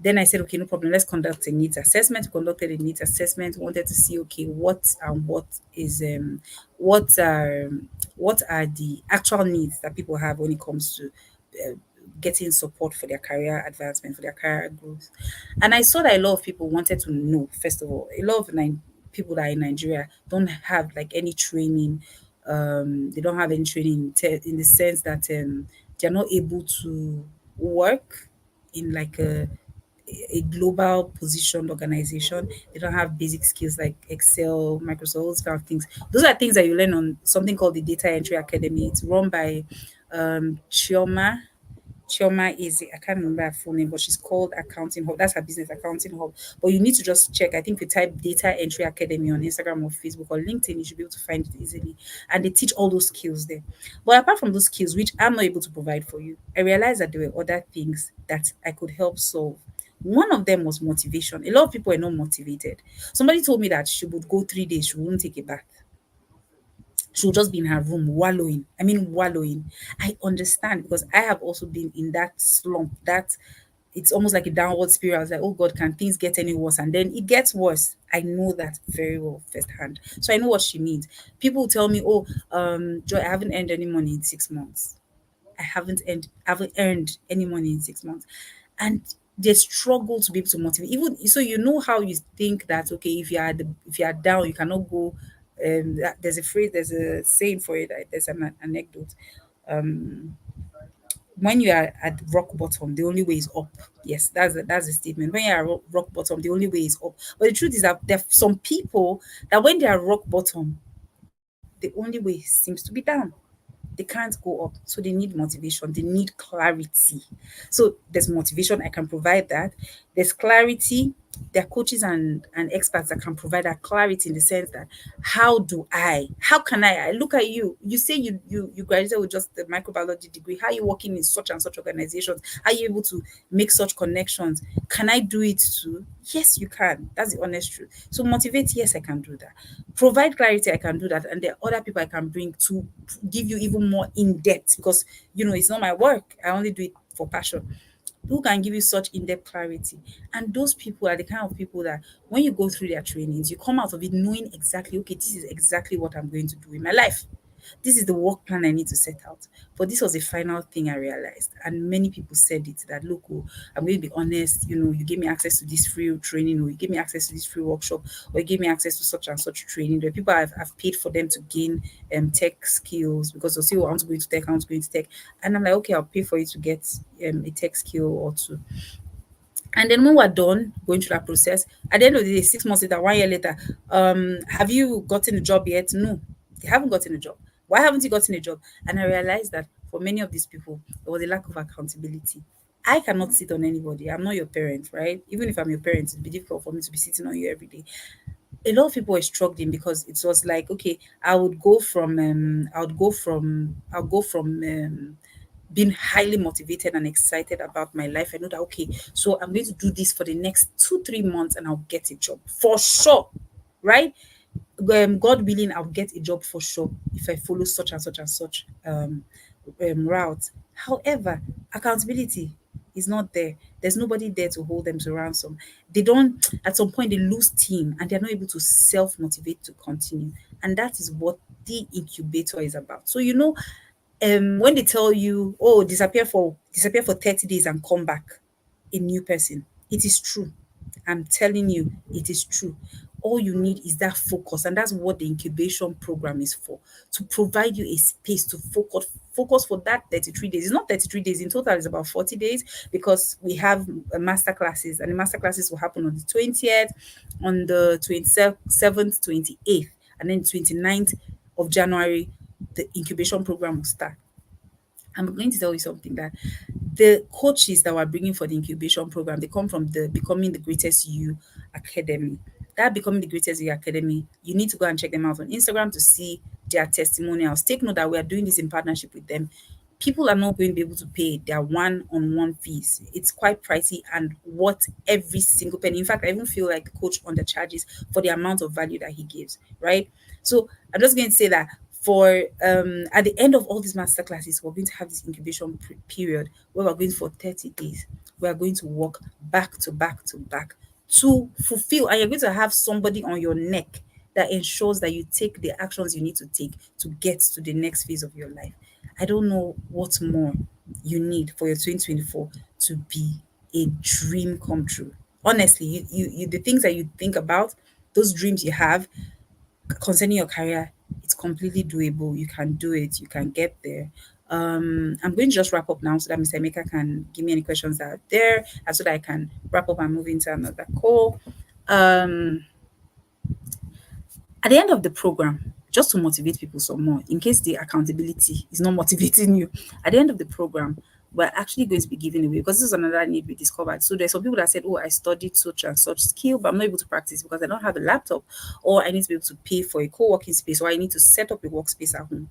Then I said, okay, no problem. Let's conduct a needs assessment. We conducted a needs assessment. We wanted to see, okay, what are what are the actual needs that people have when it comes to getting support for their career advancement, for their career growth. And I saw that a lot of people wanted to know, first of all, a lot of people that are in Nigeria don't have like any training. They don't have any training in the sense that they're not able to work in like a global positioned organization. They don't have basic skills like Excel, Microsoft, those kind of things. Those are things that you learn on something called the Data Entry Academy. It's run by Chioma. Chioma is, I can't remember her full name, but she's called Accounting Hub. That's her business, Accounting Hub. But you need to just check. I think if you type Data Entry Academy on Instagram or Facebook or LinkedIn, you should be able to find it easily. And they teach all those skills there. But apart from those skills, which I'm not able to provide for you, I realized that there were other things that I could help solve. One of them was motivation. A lot of people are not motivated. Somebody told me that she would go 3 days, she wouldn't take a bath. She'll just be in her room wallowing. I mean, wallowing. I understand because I have also been in that slump. That it's almost like a downward spiral. I was like, oh God, can things get any worse? And then it gets worse. I know that very well firsthand. So I know what she means. People tell me, oh, Joy, I haven't earned any money in 6 months. I haven't earned any money in 6 months. And they struggle to be able to motivate. Even so, you know how you think that okay, if you are down, you cannot go. There's a phrase, there's a saying for it. There's an anecdote. When you are at rock bottom, the only way is up. Yes, that's the statement. When you are rock bottom, the only way is up. But the truth is that there are some people that when they are rock bottom, the only way seems to be down. They can't go up. So they need motivation. They need clarity. So there's motivation. I can provide that. There's clarity. There are coaches and experts that can provide that clarity in the sense that how can I look at you. You say you graduated with just the microbiology degree. How are you working in such and such organizations? How are you able to make such connections? Can I do it too? Yes, you can. That's the honest truth. So motivate, yes, I can do that. Provide clarity, I can do that. And there are other people I can bring to give you even more in depth because it's not my work. I only do it for passion. Who can give you such in-depth clarity? And those people are the kind of people that when you go through their trainings, you come out of it knowing exactly, okay, this is exactly what I'm going to do in my life. This is the work plan I need to set out. But this was the final thing I realized. And many people said it that, look, oh, I'm going to be honest, you gave me access to this free training, or you gave me access to this free workshop, or you gave me access to such and such training. The people I've paid for them to gain tech skills because they'll say, oh, I want to go into tech, I want to go into tech. And I'm like, okay, I'll pay for you to get a tech skill or two. And then when we're done going through that process, at the end of the day, 6 months later, 1 year later, have you gotten a job yet? No, they haven't gotten a job. Why haven't you gotten a job? And I realized that for many of these people, there was a lack of accountability. I cannot sit on anybody. I'm not your parent, right? Even if I'm your parent, it'd be difficult for me to be sitting on you every day. A lot of people were struggling because it was like, okay, I'll go from being highly motivated and excited about my life. I know that okay, so I'm going to do this for the next 2-3 months and I'll get a job for sure, right? God willing, I'll get a job for sure if I follow such and such and such route. However, accountability is not there. There's nobody there to hold them to ransom. They don't, at some point, they lose steam and they're not able to self motivate to continue. And that is what the incubator is about. So, when they tell you, oh, disappear for 30 days and come back a new person, it is true. I'm telling you, it is true. All you need is that focus, and that's what the incubation program is for, to provide you a space to focus for that 33 days. It's not 33 days in total, it's about 40 days because we have master classes, and the master classes will happen on the 20th, on the 27th, 28th, and then 29th of January, the incubation program will start. I'm going to tell you something that the coaches that we're bringing for the incubation program, they come from the Becoming the Greatest You Academy. That Becoming the Greatest You Academy, you need to go and check them out on Instagram to see their testimonials. Take note that we are doing this in partnership with them. People are not going to be able to pay their one-on-one fees. It's quite pricey and worth every single penny. In fact, I even feel like the coach undercharges for the amount of value that he gives, right? So I'm just going to say that for at the end of all these master classes, we're going to have this incubation period where we're going for 30 days. We are going to work back to back to back to fulfill, and you're going to have somebody on your neck that ensures that you take the actions you need to take to get to the next phase of your life. I don't know what more you need for your 2024 to be a dream come true. Honestly, you the things that you think about, those dreams you have, concerning your career, it's completely doable. You can do it. You can get there. I'm going to just wrap up now so that Mr. Emeka can give me any questions that are there, and so that I can wrap up and move into another call. Um, at the end of the program, just to motivate people some more, in case the accountability is not motivating you, at the end of the program, we're actually going to be giving away, because this is another need we discovered. So there's some people that said, "Oh, I studied such and such skill, but I'm not able to practice because I don't have a laptop, or I need to be able to pay for a co-working space, or I need to set up a workspace at home."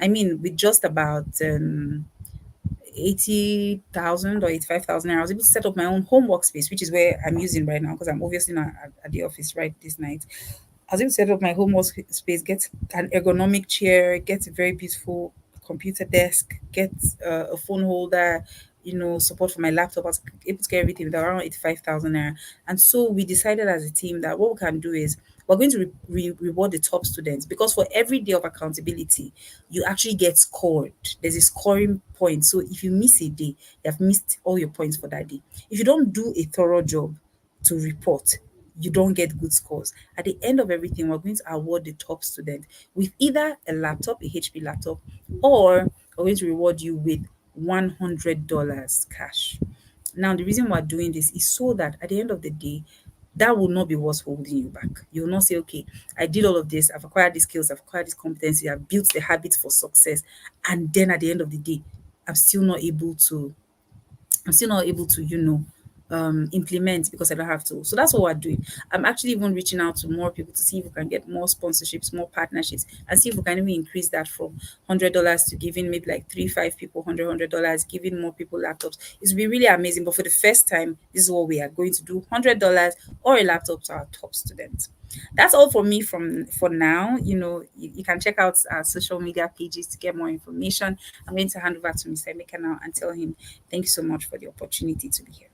I mean, with just about 80,000 or 85,000 I was able to set up my own home workspace, which is where I'm using right now because I'm obviously not at the office right this night. I was able to set up my home workspace, get an ergonomic chair, get a very beautiful computer desk, get a phone holder, support for my laptop. I was able to get everything with around 85,000 naira. And so we decided as a team that what we can do is we're going to reward the top students, because for every day of accountability, you actually get scored. There's a scoring point. So if you miss a day, you have missed all your points for that day. If you don't do a thorough job to report, you don't get good scores. At the end of everything, we're going to award the top student with either a laptop, a HP laptop, or we're going to reward you with $100 cash. Now, the reason we're doing this is so that at the end of the day, that will not be what's holding you back. You will not say, okay, I did all of this, I've acquired these skills, I've acquired this competency, I've built the habits for success. And then at the end of the day, I'm still not able to I'm still not able to, implement because I don't have to. So that's what we're doing. I'm actually even reaching out to more people to see if we can get more sponsorships, more partnerships, and see if we can even increase that from $100 to giving maybe like 3, 5 people $100, giving more people laptops. It's be really amazing. But for the first time, this is what we are going to do: $100 or a laptop to our top students. That's all for me from for now. You can check out our social media pages to get more information. I'm going to hand over to Mr. Emeka now and tell him thank you so much for the opportunity to be here.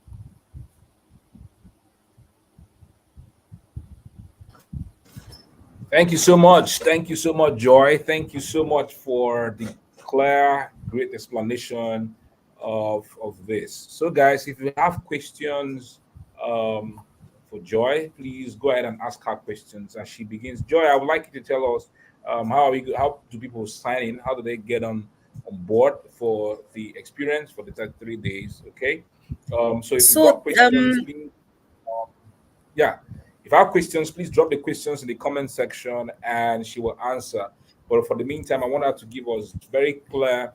Thank you so much. Thank you so much, Joy. Thank you so much for the clear, great explanation of this. So, guys, if you have questions um, for Joy, please go ahead and ask her questions as she begins. Joy, I would like you to tell us how do people sign in? How do they get on board for the experience for the 33 days? Okay. So if you've got So, questions, please yeah. If you have questions, please drop the questions in the comment section and she will answer. But for the meantime, I want her to give us very clear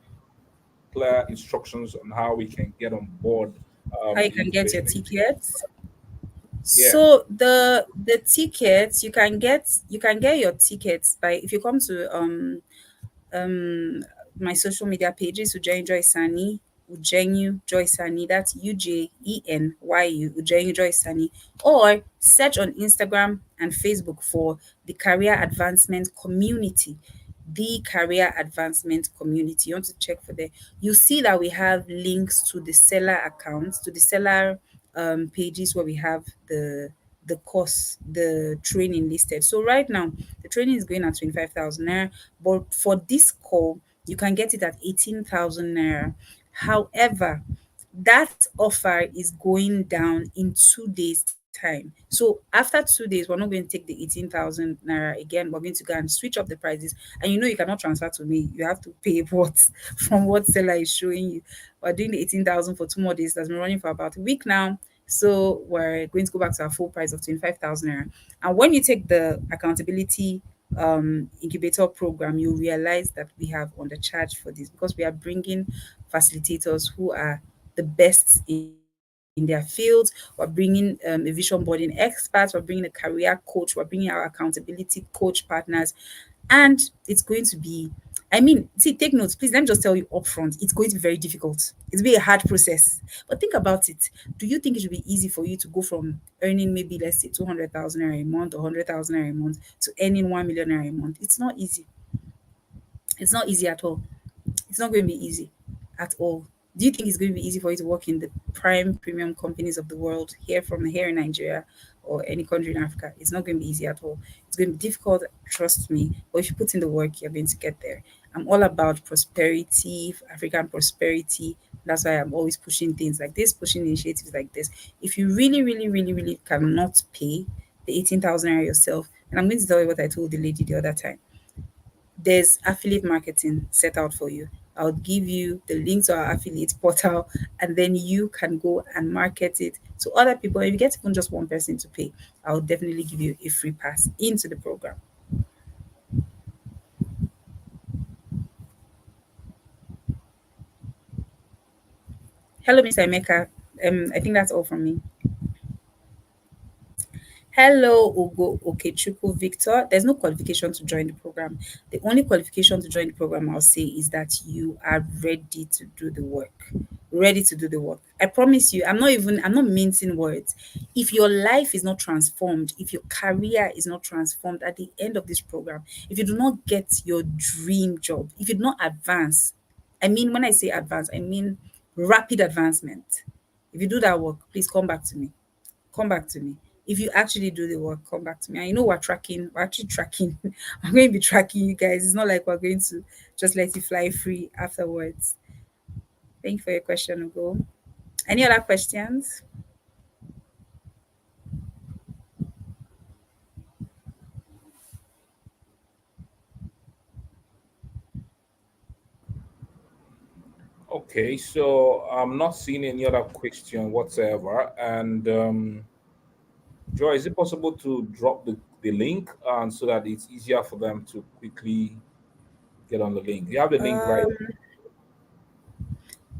instructions on how we can get on board how you the can get your incubation experience. tickets. Yeah. So the tickets you can get your tickets by, if you come to um my social media pages: Ujenyu Joy Sani, Ujenyu Joy Sani, that's UJENYU, Ujenyu Joy Sani, or search on Instagram and Facebook for the Career Advancement Community. The Career Advancement Community. You want to check for there. You see that we have links to the seller accounts, to the seller pages where we have the course, the training listed. So right now, the training is going at 25,000 naira, but for this call, you can get it at 18,000 naira. However, that offer is going down in 2 days' time. So after 2 days, we're not going to take the 18,000 naira again. We're going to go and switch up the prices. And you cannot transfer to me. You have to pay what from what seller is showing you. We're doing the 18,000 for 2 more days. That's been running for about a week now. So we're going to go back to our full price of 25,000 naira. And when you take the accountability incubator program, you realize that we have undercharged for this, because we are bringing facilitators who are the best in their fields. We're bringing a vision boarding experts, we're bringing a career coach, we're bringing our accountability coach partners, and it's going to be, see, take notes, please. Let me just tell you upfront, it's going to be very difficult. It's be a hard process. But think about it. Do you think it should be easy for you to go from earning maybe, let's say, 200,000 naira a month or 100,000 naira a month to earning 1 million naira a month? It's not easy. It's not easy at all. It's not going to be easy at all. Do you think it's going to be easy for you to work in the prime premium companies of the world here in Nigeria or any country in Africa? It's not going to be easy at all. It's going to be difficult, trust me. But if you put in the work, you're going to get there. I'm all about prosperity, African prosperity. That's why I'm always pushing things like this, pushing initiatives like this. If you really, really, really, really cannot pay the 18,000 naira yourself, and I'm going to tell you what I told the lady the other time: there's affiliate marketing set out for you. I'll give you the link to our affiliate portal, and then you can go and market it to other people. If you get even just one person to pay, I'll definitely give you a free pass into the program. Hello, Mr. Emeka. I think that's all from me. Hello, Ugo Okechukwu Victor. There's no qualification to join the program. The only qualification to join the program, I'll say, is that you are ready to do the work. Ready to do the work. I promise you, I'm not mincing words. If your life is not transformed, if your career is not transformed at the end of this program, if you do not get your dream job, if you do not advance, I mean, when I say advance, I mean rapid advancement. If you do that work, please come back to me, come back to me. If you actually do the work, come back to me. And you know we're actually tracking. I'm going to be tracking you guys. It's not like we're going to just let you fly free afterwards. Thank you for your question, Ugo. Any other questions? Okay, so I'm not seeing any other question whatsoever. And Joy, is it possible to drop the link so that it's easier for them to quickly get on the link? You have the link right. Um,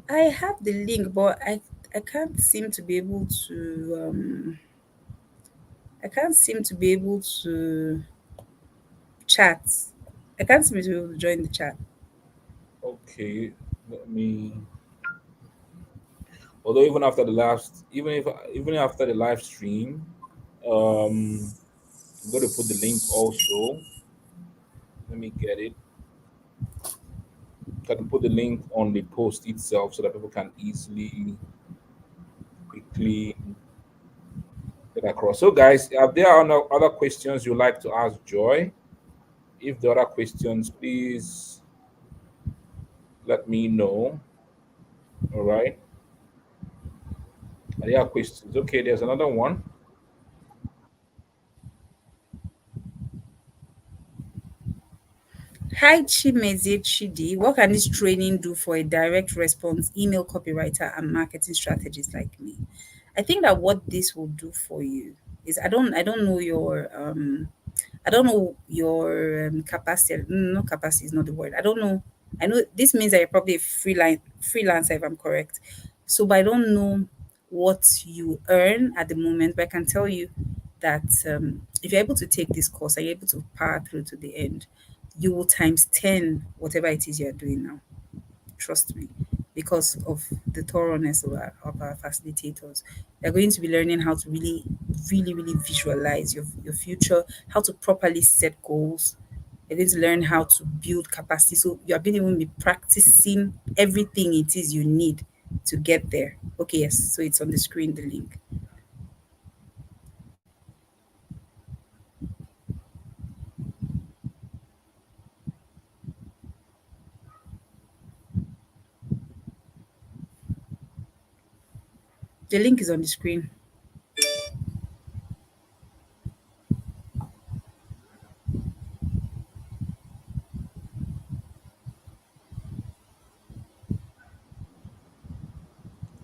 I have the link, but I can't seem to be able to I can't seem to be able to chat. I can't seem to be able to join the chat. Okay, let me. Although even after the last, even after the live stream, um, I'm going to put the link also. Let me get it. I can put the link on the post itself so that people can easily, quickly get across. So, guys, if there are no other questions you'd like to ask Joy, if there are other questions, please let me know. All right. Are there are questions? Okay, there's another one. Hi Chimezie Chidi, what can this training do for a direct response email copywriter and marketing strategist like me? I think that what this will do for you is I don't know your I don't know your capacity. No, capacity is not the word. I don't know. I know this means that you're probably a freelancer if I'm correct. So, but I don't know what you earn at the moment. But I can tell you that if you're able to take this course and you're able to power through to the end, you will times 10 whatever it is you're doing now. Trust me, because of the thoroughness of our facilitators. They're going to be learning how to really visualize your future, how to properly set goals. You're going to learn how to build capacity. So you're going to even be practicing everything it is you need to get there. Okay, yes. So it's on the screen, the link. The link is on the screen.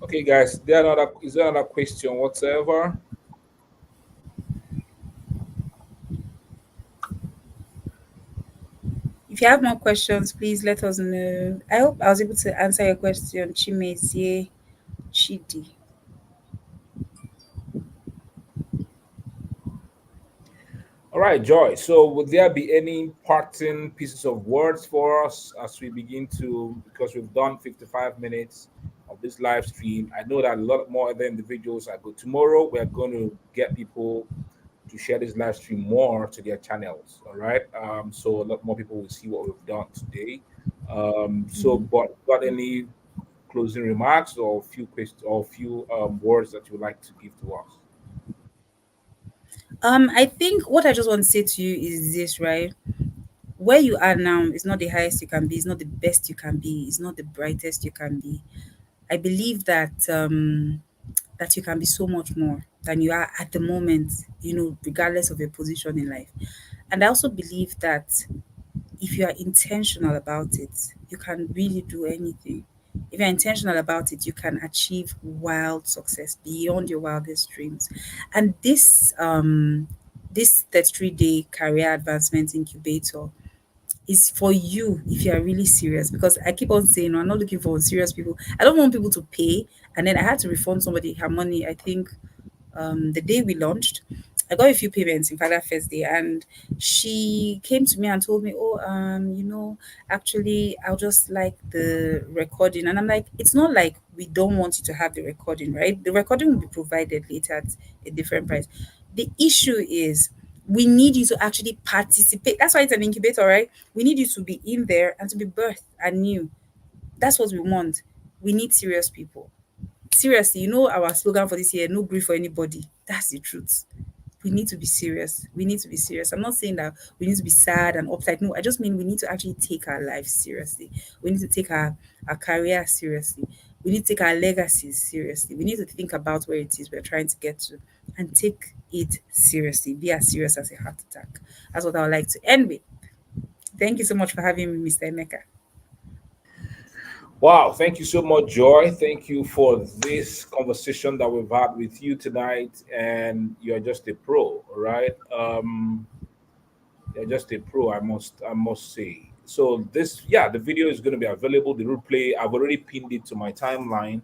Okay, guys, is there another question whatsoever? If you have more questions, please let us know. I hope I was able to answer your question, Chimezie Chidi. All right, Joy. So, would there be any parting pieces of words for us as we begin to, because we've done 55 minutes of this live stream? I know that a lot more other individuals are good. Tomorrow, we're going to get people to share this live stream more to their channels. All right. So, a lot more people will see what we've done today. But got any closing remarks or few questions or few words that you would like to give to us? I think what I just want to say to you is this, right? Where you are now is not the highest you can be, it's not the best you can be, it's not the brightest you can be. I believe that that you can be so much more than you are at the moment, regardless of your position in life. And I also believe that if you are intentional about it, you can really do anything. If you're intentional about it, you can achieve wild success beyond your wildest dreams. And this 33-day career advancement incubator is for you if you are really serious. Because I keep on saying, "No, I'm not looking for serious people. I don't want people to pay and then I had to refund somebody her money. I think the day we launched, I got a few payments in fact that first day, and she came to me and told me, "Oh, actually, I'll just like the recording." And I'm like, "It's not like we don't want you to have the recording, right? The recording will be provided later at a different price. The issue is." We need you to actually participate. That's why it's an incubator, right? We need you to be in there and to be birthed anew. That's what we want. We need serious people. Seriously, our slogan for this year, no grief for anybody. That's the truth. We need to be serious. We need to be serious. I'm not saying that we need to be sad and uptight. No, I just mean we need to actually take our lives seriously. We need to take our career seriously. We need to take our legacies seriously. We need to think about where it is we're trying to get to and take it seriously. Be as serious as a heart attack. That's what I would like to end with. Thank you so much for having me, Mr. Emeka. Wow, thank you so much, Joy. Thank you for this conversation that we've had with you tonight. And you're just a pro, all right? You're just a pro, I must say. So this, yeah, the video is going to be available. The replay, I've already pinned it to my timeline.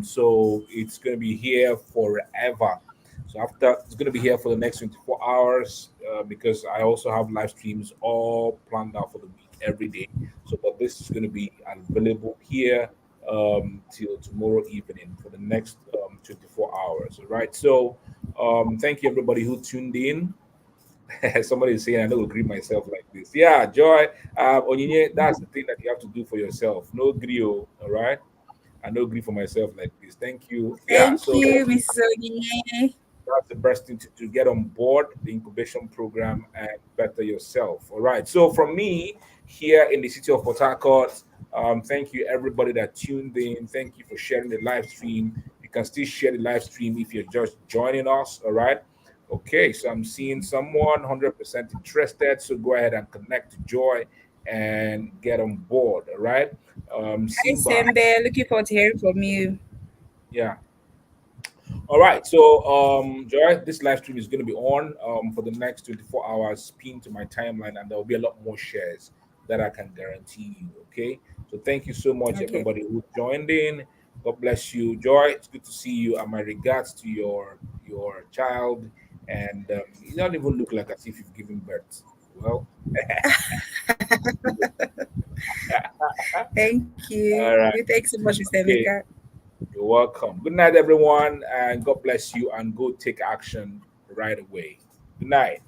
So it's going to be here forever. So after it's going to be here for the next 24 hours because I also have live streams all planned out for the week every day. So, but this is going to be available here till tomorrow evening for the next 24 hours. All right. So, thank you everybody who tuned in. Somebody is saying, I don't agree myself like this. Yeah, Joy, Onyinye, that's the thing that you have to do for yourself. No grill, all right? I no agree for myself like this. Thank you. Yeah, Thank so you, Mrs. Oginye. that's the best thing to get on board the incubation program and better yourself. All right. So from me here in the city of Port Harcourt, thank you everybody that tuned in. Thank you for sharing the live stream. You can still share the live stream if you're just joining us. All right. Okay. So I'm seeing someone 100% interested. So go ahead and connect to Joy and get on board. All right. Hi, Simba. Sembe. Looking forward to hearing from you. Yeah. All right. So, Joy, this live stream is going to be on for the next 24 hours, pinned to my timeline, and there will be a lot more shares that I can guarantee you. Okay. So, thank you so much, Okay. everybody who joined in. God bless you, Joy. It's good to see you. And my regards to your child, and you don't even look like as if you've given birth. Well, Thank you. all right. Thanks so much, Mr. Okay. Emeka. You're welcome. Good night, everyone, and God bless you. And go take action right away. Good night.